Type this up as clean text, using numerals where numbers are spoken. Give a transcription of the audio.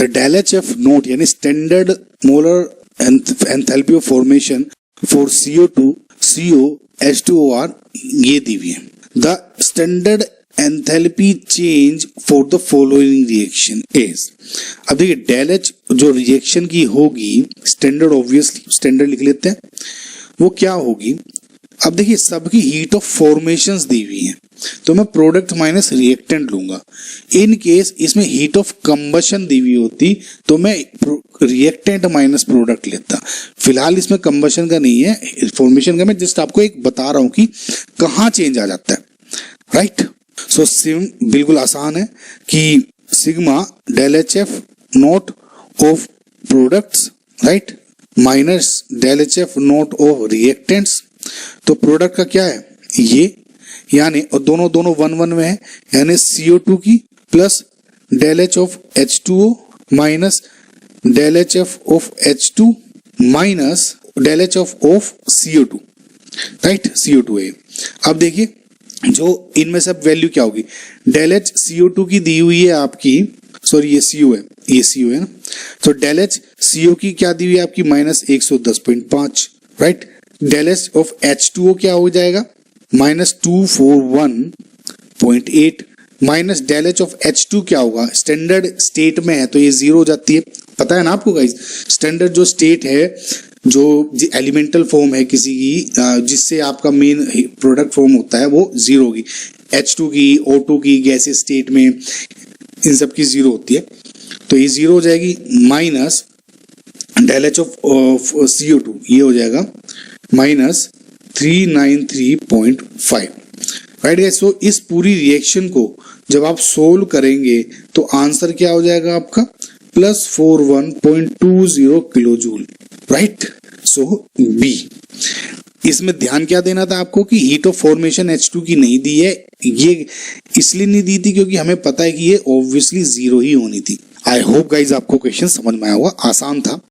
The del H F naught यानी standard molar enthalpy of formation for CO2 CO H2OR ये दी हुई है। The standard enthalpy change for the following reaction is, अब देखिए del H जो reaction की होगी स्टैंडर्ड, ऑब्वियसली स्टैंडर्ड लिख लेते हैं, वो क्या होगी। अब देखिए सबकी हीट ऑफ फॉर्मेशंस दी हुई है तो मैं प्रोडक्ट माइनस रिएक्टेंट लूंगा। इन केस इसमें हीट ऑफ कंबशन दी हुई होती तो मैं रिएक्टेंट माइनस प्रोडक्ट लेता। फिलहाल इसमें कंबशन का नहीं है, फॉर्मेशन का, मैं जस्ट आपको एक बता रहा हूं कि कहां चेंज आ जाता है, राइट। सो सिम बिल्कुल आसान है कि sigma del H F naught of products, right, minus del H F naught of reactants. तो प्रोडक्ट का क्या है ये, यानी और दोनों 1 1 में है, यानी CO2 की plus del H of H2O minus del H F of H2 minus del H of CO2, right, CO2 है। अब देखिए जो इनमें सब वैल्यू क्या होगी, डेल एच CO2 की दी हुई है आपकी, सॉरी ये CO है, ये CO है ना, तो डेल एच CO की क्या दी हुई है आपकी minus 110.5, right. Del H of H2O क्या हो जाएगा minus 241.8 minus del H of H2 क्या होगा, स्टैंडर्ड स्टेट में है तो ये 0 हो जाती है, पता है ना आपको गाइस। स्टैंडर्ड जो स्टेट है, जो एलिमेंटल फॉर्म है किसी की, जिससे आपका मेन प्रोडक्ट फॉर्म होता है, वो 0 होगी। H2 की, O2 की, गैसेस स्टेट में इन सब की 0 होती है, तो ये 0 हो जाएगी minus del H of CO2 ये हो जाएगा माइनस 393.5, राइट गाइस। सो इस पूरी रिएक्शन को जब आप सोल्व करेंगे तो आंसर क्या हो जाएगा आपका प्लस 41.20 किलो जूल, राइट। सो बी। इसमें ध्यान क्या देना था आपको कि हीट ऑफ फॉर्मेशन H2 की नहीं दी है, ये इसलिए नहीं दी थी क्योंकि हमें पता है कि ये ऑब्वियसली 0 ही होनी थी। आई होप गाइज आपको क्वेश्चन समझ में आया होगा, आसान था।